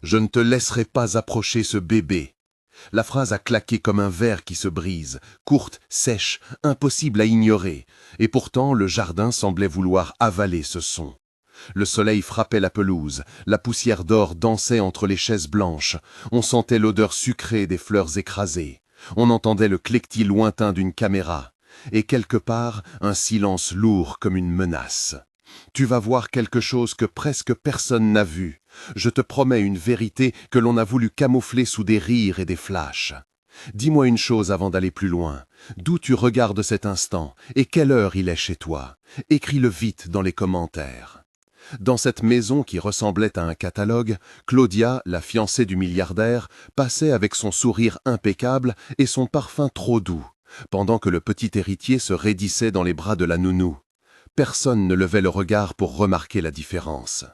Je ne te laisserai pas approcher ce bébé. La phrase a claqué comme un verre qui se brise, courte, sèche, impossible à ignorer, et pourtant le jardin semblait vouloir avaler ce son. Le soleil frappait la pelouse, la poussière d'or dansait entre les chaises blanches, on sentait l'odeur sucrée des fleurs écrasées, on entendait le cliquetis lointain d'une caméra, et quelque part un silence lourd comme une menace. Tu vas voir quelque chose que presque personne n'a vu. Je te promets une vérité que l'on a voulu camoufler sous des rires et des flashs. Dis-moi une chose avant d'aller plus loin. D'où tu regardes cet instant et quelle heure il est chez toi? Écris-le vite dans les commentaires. Dans cette maison qui ressemblait à un catalogue, Claudia, la fiancée du milliardaire, passait avec son sourire impeccable et son parfum trop doux, pendant que le petit héritier se raidissait dans les bras de la nounou. Personne ne levait le regard pour remarquer la différence.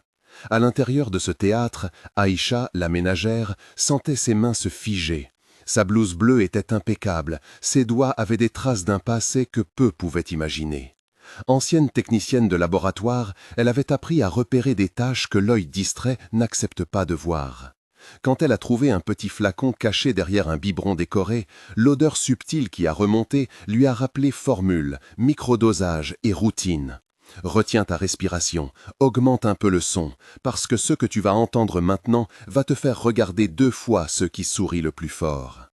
À l'intérieur de ce théâtre, Aïcha, la ménagère, sentait ses mains se figer. Sa blouse bleue était impeccable, ses doigts avaient des traces d'un passé que peu pouvaient imaginer. Ancienne technicienne de laboratoire, elle avait appris à repérer des taches que l'œil distrait n'accepte pas de voir. Quand elle a trouvé un petit flacon caché derrière un biberon décoré, l'odeur subtile qui a remonté lui a rappelé formule, microdosage et routine. Retiens ta respiration, augmente un peu le son, parce que ce que tu vas entendre maintenant va te faire regarder 2 fois ceux qui sourient le plus fort.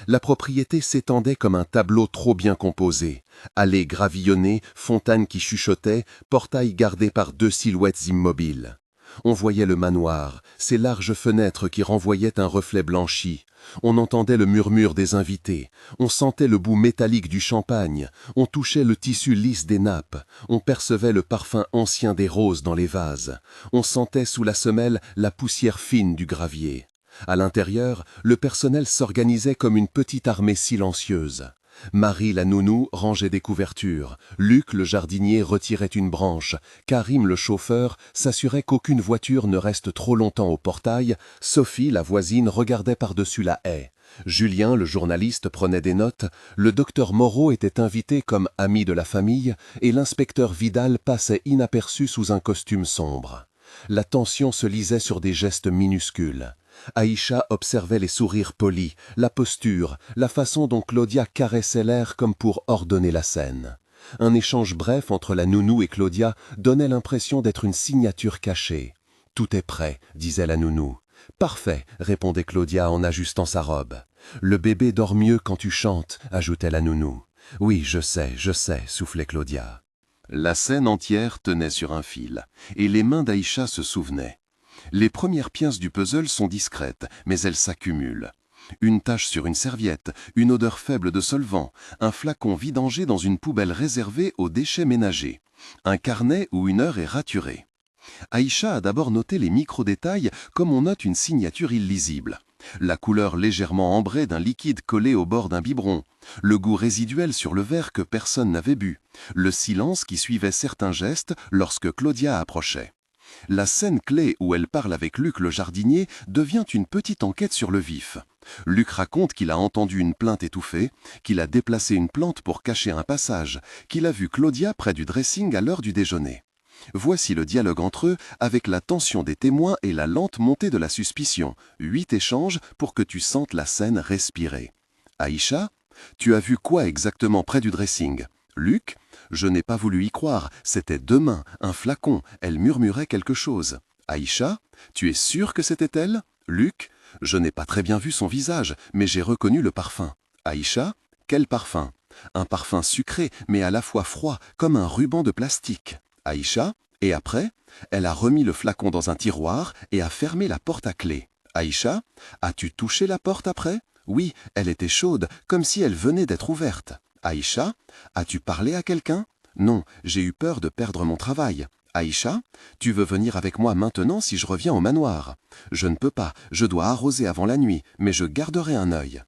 La propriété s'étendait comme un tableau trop bien composé. Allées gravillonnées, fontanes qui chuchotaient, portails gardés par 2 silhouettes immobiles. On voyait le manoir, ses larges fenêtres qui renvoyaient un reflet blanchi. On entendait le murmure des invités, on sentait le bout métallique du champagne, on touchait le tissu lisse des nappes, on percevait le parfum ancien des roses dans les vases, on sentait sous la semelle la poussière fine du gravier. À l'intérieur, le personnel s'organisait comme une petite armée silencieuse. Marie la nounou rangeait des couvertures, Luc le jardinier retirait une branche, Karim le chauffeur s'assurait qu'aucune voiture ne reste trop longtemps au portail, Sophie la voisine regardait par-dessus la haie, Julien le journaliste prenait des notes, le docteur Moreau était invité comme ami de la famille et l'inspecteur Vidal passait inaperçu sous un costume sombre. La tension se lisait sur des gestes minuscules. Aïcha observait les sourires polis, la posture, la façon dont Claudia caressait l'air comme pour ordonner la scène. Un échange bref entre la nounou et Claudia donnait l'impression d'être une signature cachée. « Tout est prêt », disait la nounou. « Parfait », répondait Claudia en ajustant sa robe. « Le bébé dort mieux quand tu chantes », ajoutait la nounou. « Oui, je sais, soufflait Claudia. La scène entière tenait sur un fil, et les mains d'Aïcha se souvenaient. Les premières pièces du puzzle sont discrètes, mais elles s'accumulent. Une tache sur une serviette, une odeur faible de solvant, un flacon vidangé dans une poubelle réservée aux déchets ménagers, un carnet où une heure est raturée. Aïcha a d'abord noté les micro-détails comme on note une signature illisible. La couleur légèrement ambrée d'un liquide collé au bord d'un biberon, le goût résiduel sur le verre que personne n'avait bu, le silence qui suivait certains gestes lorsque Claudia approchait. La scène clé où elle parle avec Luc le jardinier devient une petite enquête sur le vif. Luc raconte qu'il a entendu une plainte étouffée, qu'il a déplacé une plante pour cacher un passage, qu'il a vu Claudia près du dressing à l'heure du déjeuner. Voici le dialogue entre eux avec la tension des témoins et la lente montée de la suspicion. 8 échanges pour que tu sentes la scène respirer. Aïcha, tu as vu quoi exactement près du dressing? Luc, je n'ai pas voulu y croire, c'était 2 mains, un flacon, elle murmurait quelque chose. Aïcha, tu es sûr que c'était elle? Luc, je n'ai pas très bien vu son visage, mais j'ai reconnu le parfum. Aïcha, quel parfum? Un parfum sucré, mais à la fois froid, comme un ruban de plastique. Aïcha, et après? Elle a remis le flacon dans un tiroir et a fermé la porte à clé. Aïcha, as-tu touché la porte après? Oui, elle était chaude, comme si elle venait d'être ouverte. Aïcha, as-tu parlé à quelqu'un? Non, j'ai eu peur de perdre mon travail. Aïcha, tu veux venir avec moi maintenant si je reviens au manoir? Je ne peux pas, je dois arroser avant la nuit, mais je garderai un œil.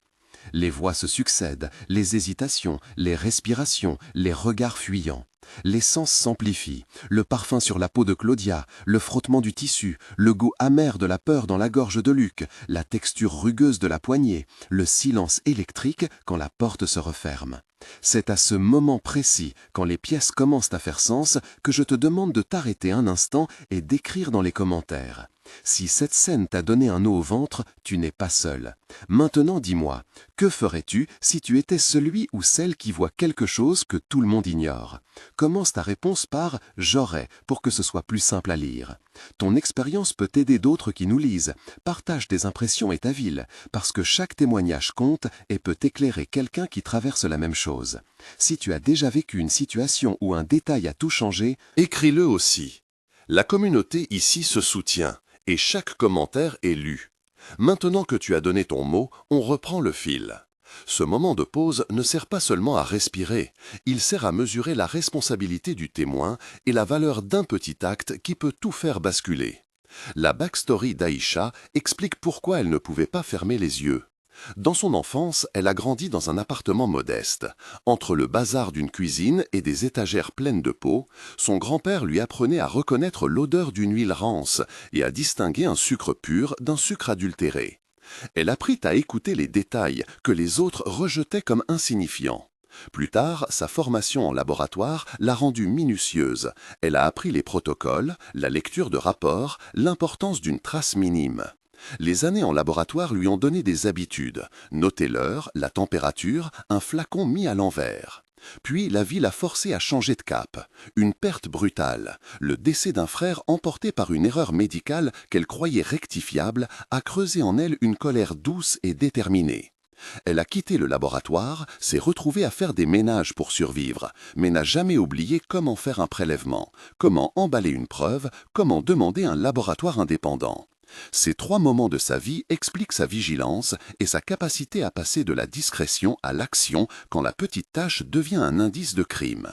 Les voix se succèdent, les hésitations, les respirations, les regards fuyants. Les sens s'amplifient, le parfum sur la peau de Claudia, le frottement du tissu, le goût amer de la peur dans la gorge de Luc, la texture rugueuse de la poignée, le silence électrique quand la porte se referme. C'est à ce moment précis, quand les pièces commencent à faire sens, que je te demande de t'arrêter un instant et d'écrire dans les commentaires. Si cette scène t'a donné un nœud au ventre, tu n'es pas seul. Maintenant dis-moi, que ferais-tu si tu étais celui ou celle qui voit quelque chose que tout le monde ignore? Commence ta réponse par « j'aurais » pour que ce soit plus simple à lire. Ton expérience peut aider d'autres qui nous lisent. Partage tes impressions et ta ville, parce que chaque témoignage compte et peut éclairer quelqu'un qui traverse la même chose. Si tu as déjà vécu une situation où un détail a tout changé, écris-le aussi. La communauté ici se soutient et chaque commentaire est lu. Maintenant que tu as donné ton mot, on reprend le fil. Ce moment de pause ne sert pas seulement à respirer, il sert à mesurer la responsabilité du témoin et la valeur d'un petit acte qui peut tout faire basculer. La backstory d'Aïcha explique pourquoi elle ne pouvait pas fermer les yeux. Dans son enfance, elle a grandi dans un appartement modeste. Entre le bazar d'une cuisine et des étagères pleines de pots, son grand-père lui apprenait à reconnaître l'odeur d'une huile rance et à distinguer un sucre pur d'un sucre adultéré. Elle apprit à écouter les détails que les autres rejetaient comme insignifiants. Plus tard, sa formation en laboratoire l'a rendue minutieuse. Elle a appris les protocoles, la lecture de rapports, l'importance d'une trace minime. Les années en laboratoire lui ont donné des habitudes, noter l'heure, la température, un flacon mis à l'envers. Puis la vie l'a forcée à changer de cap. Une perte brutale, le décès d'un frère emporté par une erreur médicale qu'elle croyait rectifiable, a creusé en elle une colère douce et déterminée. Elle a quitté le laboratoire, s'est retrouvée à faire des ménages pour survivre, mais n'a jamais oublié comment faire un prélèvement, comment emballer une preuve, comment demander un laboratoire indépendant. Ces 3 moments de sa vie expliquent sa vigilance et sa capacité à passer de la discrétion à l'action quand la petite tâche devient un indice de crime.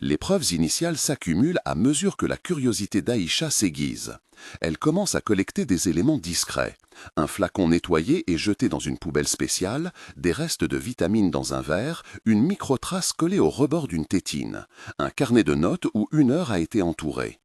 Les preuves initiales s'accumulent à mesure que la curiosité d'Aïcha s'aiguise. Elle commence à collecter des éléments discrets. Un flacon nettoyé et jeté dans une poubelle spéciale, des restes de vitamines dans un verre, une microtrace collée au rebord d'une tétine, un carnet de notes où 1 heure a été entourée.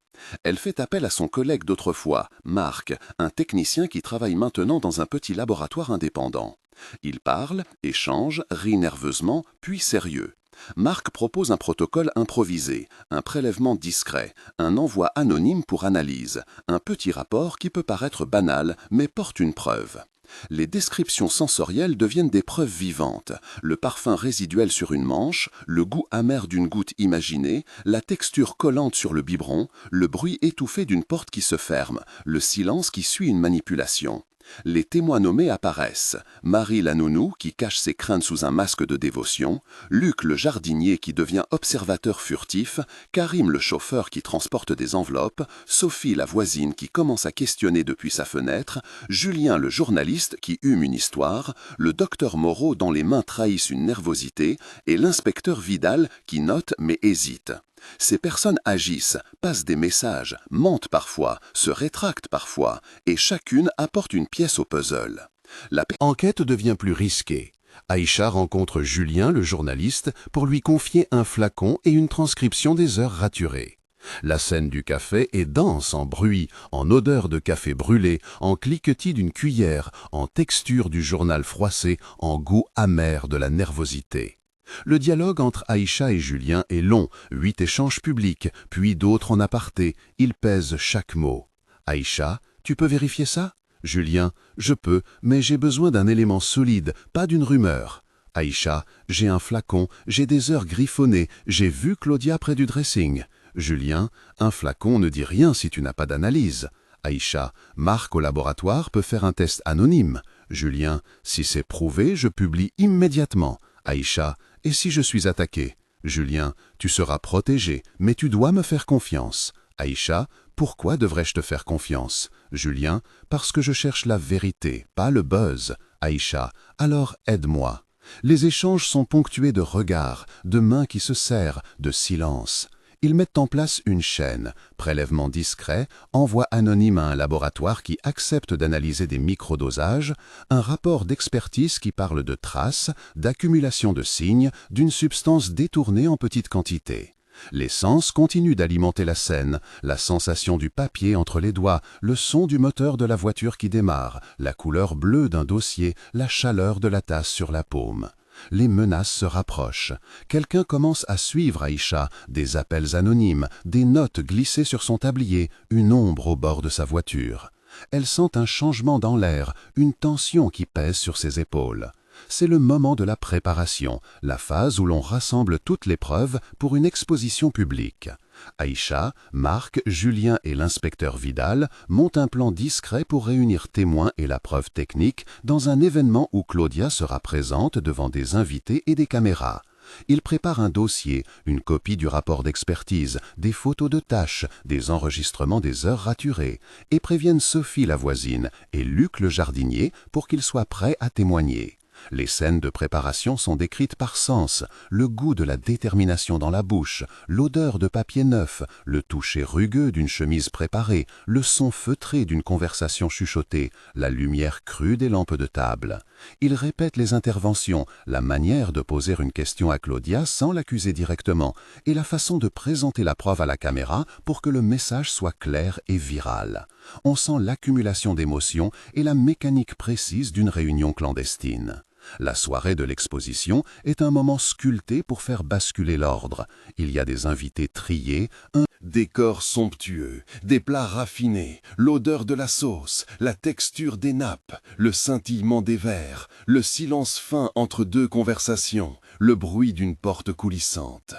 Elle fait appel à son collègue d'autrefois, Marc, un technicien qui travaille maintenant dans un petit laboratoire indépendant. Il parle, échange, rit nerveusement, puis sérieux. Marc propose un protocole improvisé, un prélèvement discret, un envoi anonyme pour analyse, un petit rapport qui peut paraître banal mais porte une preuve. Les descriptions sensorielles deviennent des preuves vivantes. Le parfum résiduel sur une manche, le goût amer d'une goutte imaginée, la texture collante sur le biberon, le bruit étouffé d'une porte qui se ferme, le silence qui suit une manipulation. Les témoins nommés apparaissent. Marie la nounou qui cache ses craintes sous un masque de dévotion, Luc le jardinier qui devient observateur furtif, Karim le chauffeur qui transporte des enveloppes, Sophie la voisine qui commence à questionner depuis sa fenêtre, Julien le journaliste qui hume une histoire, le docteur Moreau dont les mains trahissent une nervosité et l'inspecteur Vidal qui note mais hésite. Ces personnes agissent, passent des messages, mentent parfois, se rétractent parfois, et chacune apporte une pièce au puzzle. L'enquête devient plus risquée. Aïcha rencontre Julien, le journaliste, pour lui confier un flacon et une transcription des heures raturées. La scène du café est dense en bruit, en odeur de café brûlé, en cliquetis d'une cuillère, en texture du journal froissé, en goût amer de la nervosité. Le dialogue entre Aïcha et Julien est long, 8 échanges publics, puis d'autres en aparté, il pèse chaque mot. Aïcha, tu peux vérifier ça? Julien, je peux, mais j'ai besoin d'un élément solide, pas d'une rumeur. Aïcha, j'ai un flacon, j'ai des heures griffonnées, j'ai vu Claudia près du dressing. Julien, un flacon ne dit rien si tu n'as pas d'analyse. Aïcha, Marc au laboratoire peut faire un test anonyme. Julien, si c'est prouvé, je publie immédiatement. Aïcha, et si je suis attaqué? Julien, tu seras protégé, mais tu dois me faire confiance. Aïcha, pourquoi devrais-je te faire confiance? Julien, parce que je cherche la vérité, pas le buzz. Aïcha, alors aide-moi. Les échanges sont ponctués de regards, de mains qui se serrent, de silence. Ils mettent en place une chaîne, prélèvement discret, envoi anonyme à un laboratoire qui accepte d'analyser des microdosages, un rapport d'expertise qui parle de traces, d'accumulation de signes, d'une substance détournée en petite quantité. Les sens continuent d'alimenter la scène, la sensation du papier entre les doigts, le son du moteur de la voiture qui démarre, la couleur bleue d'un dossier, la chaleur de la tasse sur la paume. Les menaces se rapprochent. Quelqu'un commence à suivre Aïcha, des appels anonymes, des notes glissées sur son tablier, une ombre au bord de sa voiture. Elle sent un changement dans l'air, une tension qui pèse sur ses épaules. C'est le moment de la préparation, la phase où l'on rassemble toutes les preuves pour une exposition publique. Aïcha, Marc, Julien et l'inspecteur Vidal montent un plan discret pour réunir témoins et la preuve technique dans un événement où Claudia sera présente devant des invités et des caméras. Ils préparent un dossier, une copie du rapport d'expertise, des photos de tâches, des enregistrements des heures raturées, et préviennent Sophie la voisine et Luc le jardinier pour qu'ils soient prêts à témoigner. Les scènes de préparation sont décrites par sens, le goût de la détermination dans la bouche, l'odeur de papier neuf, le toucher rugueux d'une chemise préparée, le son feutré d'une conversation chuchotée, la lumière crue des lampes de table. Ils répètent les interventions, la manière de poser une question à Claudia sans l'accuser directement, et la façon de présenter la preuve à la caméra pour que le message soit clair et viral. On sent l'accumulation d'émotions et la mécanique précise d'une réunion clandestine. La soirée de l'exposition est un moment sculpté pour faire basculer l'ordre. Il y a des invités triés, un Décor somptueux, des plats raffinés, l'odeur de la sauce, la texture des nappes, le scintillement des verres, le silence fin entre deux conversations, le bruit d'une porte coulissante.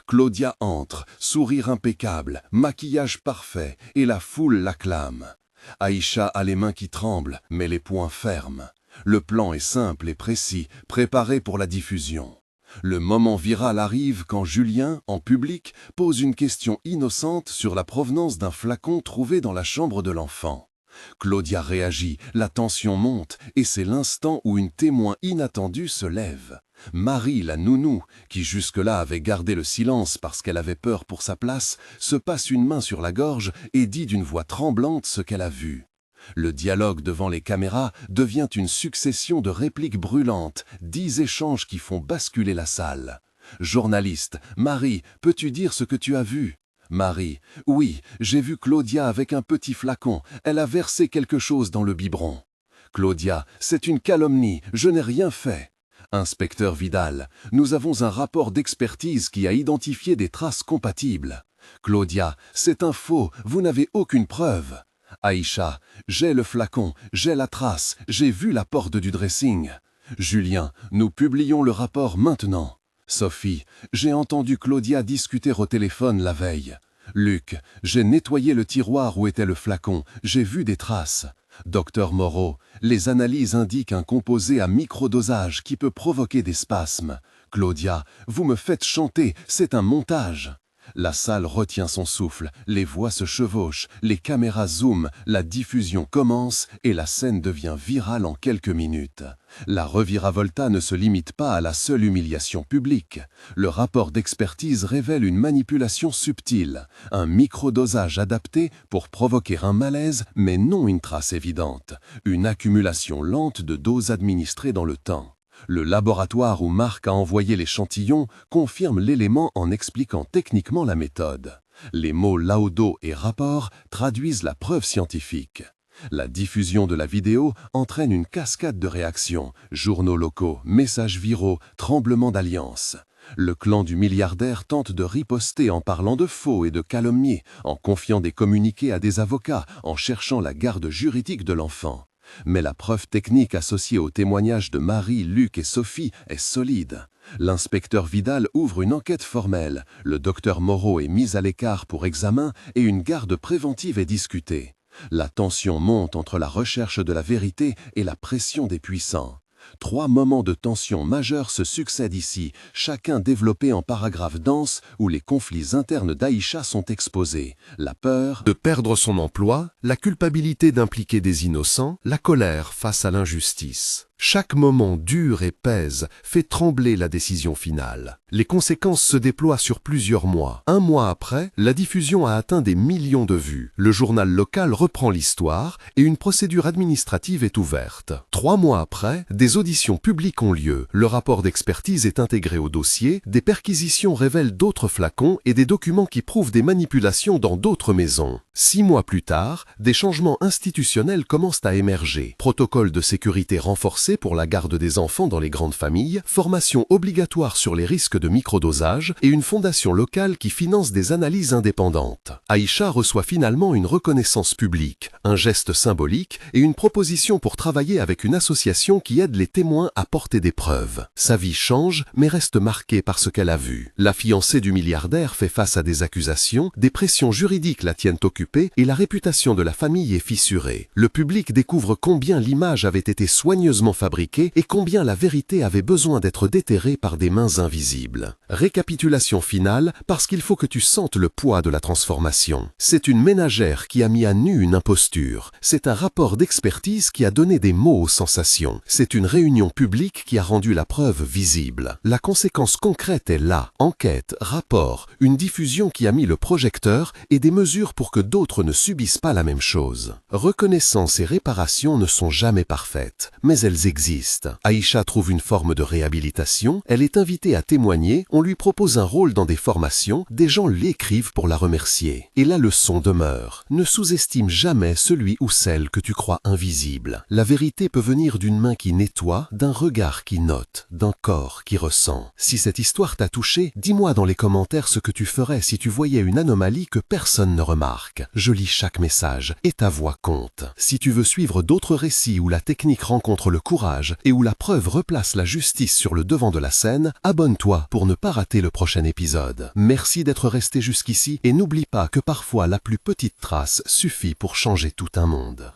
Claudia entre, sourire impeccable, maquillage parfait, et la foule l'acclame. Aïcha a les mains qui tremblent, mais les poings fermes. Le plan est simple et précis, préparé pour la diffusion. Le moment viral arrive quand Julien, en public, pose une question innocente sur la provenance d'un flacon trouvé dans la chambre de l'enfant. Claudia réagit, la tension monte, et c'est l'instant où une témoin inattendue se lève. Marie, la nounou, qui jusque-là avait gardé le silence parce qu'elle avait peur pour sa place, se passe une main sur la gorge et dit d'une voix tremblante ce qu'elle a vu. Le dialogue devant les caméras devient une succession de répliques brûlantes, 10 échanges qui font basculer la salle. Journaliste, Marie, peux-tu dire ce que tu as vu ? Marie, oui, j'ai vu Claudia avec un petit flacon, elle a versé quelque chose dans le biberon. Claudia, c'est une calomnie, je n'ai rien fait. Inspecteur Vidal, nous avons un rapport d'expertise qui a identifié des traces compatibles. Claudia, c'est un faux, vous n'avez aucune preuve. Aïcha, j'ai le flacon, j'ai la trace, j'ai vu la porte du dressing. Julien, nous publions le rapport maintenant. Sophie, j'ai entendu Claudia discuter au téléphone la veille. Luc, j'ai nettoyé le tiroir où était le flacon, j'ai vu des traces. Docteur Moreau, les analyses indiquent un composé à microdosage qui peut provoquer des spasmes. Claudia, vous me faites chanter, c'est un montage. La salle retient son souffle, les voix se chevauchent, les caméras zooment, la diffusion commence et la scène devient virale en quelques minutes. La reviravolta ne se limite pas à la seule humiliation publique. Le rapport d'expertise révèle une manipulation subtile, un microdosage adapté pour provoquer un malaise mais non une trace évidente, une accumulation lente de doses administrées dans le temps. Le laboratoire où Marc a envoyé l'échantillon confirme l'élément en expliquant techniquement la méthode. Les mots laudo et rapport traduisent la preuve scientifique. La diffusion de la vidéo entraîne une cascade de réactions, journaux locaux, messages viraux, tremblements d'alliance. Le clan du milliardaire tente de riposter en parlant de faux et de calomnies, en confiant des communiqués à des avocats, en cherchant la garde juridique de l'enfant. Mais la preuve technique associée au témoignage de Marie, Luc et Sophie est solide. L'inspecteur Vidal ouvre une enquête formelle, le docteur Moreau est mis à l'écart pour examen et une garde préventive est discutée. La tension monte entre la recherche de la vérité et la pression des puissants. 3 moments de tension majeurs se succèdent ici, chacun développé en paragraphes denses où les conflits internes d'Aïcha sont exposés. La peur de perdre son emploi, la culpabilité d'impliquer des innocents, la colère face à l'injustice. Chaque moment dur et pèse, fait trembler la décision finale. Les conséquences se déploient sur plusieurs mois. 1 mois après, la diffusion a atteint des millions de vues. Le journal local reprend l'histoire et une procédure administrative est ouverte. 3 mois après, des auditions publiques ont lieu. Le rapport d'expertise est intégré au dossier, des perquisitions révèlent d'autres flacons et des documents qui prouvent des manipulations dans d'autres maisons. 6 mois plus tard, des changements institutionnels commencent à émerger. Protocole de sécurité renforcé financée pour la garde des enfants dans les grandes familles, formation obligatoire sur les risques de microdosage et une fondation locale qui finance des analyses indépendantes. Aïcha reçoit finalement une reconnaissance publique, un geste symbolique et une proposition pour travailler avec une association qui aide les témoins à porter des preuves. Sa vie change, mais reste marquée par ce qu'elle a vu. La fiancée du milliardaire fait face à des accusations, des pressions juridiques la tiennent occupée et la réputation de la famille est fissurée. Le public découvre combien l'image avait été soigneusement fabriquée et combien la vérité avait besoin d'être déterrée par des mains invisibles. Récapitulation finale, parce qu'il faut que tu sentes le poids de la transformation. C'est une ménagère qui a mis à nu une imposture. C'est un rapport d'expertise qui a donné des mots aux sensations. C'est une réunion publique qui a rendu la preuve visible. La conséquence concrète est là. Enquête, rapport, une diffusion qui a mis le projecteur et des mesures pour que d'autres ne subissent pas la même chose. Reconnaissance et réparation ne sont jamais parfaites, mais elles existent. Aïcha trouve une forme de réhabilitation, elle est invitée à témoigner, on lui propose un rôle dans des formations, des gens l'écrivent pour la remercier. Et la leçon demeure. Ne sous-estime jamais celui ou celle que tu crois invisible. La vérité peut venir d'une main qui nettoie, d'un regard qui note, d'un corps qui ressent. Si cette histoire t'a touché, dis-moi dans les commentaires ce que tu ferais si tu voyais une anomalie que personne ne remarque. Je lis chaque message et ta voix compte. Si tu veux suivre d'autres récits où la technique rencontre le courage et où la preuve replace la justice sur le devant de la scène, abonne-toi pour ne pas rater le prochain épisode. Merci d'être resté jusqu'ici et n'oublie pas que parfois la plus petite trace suffit pour changer tout un monde.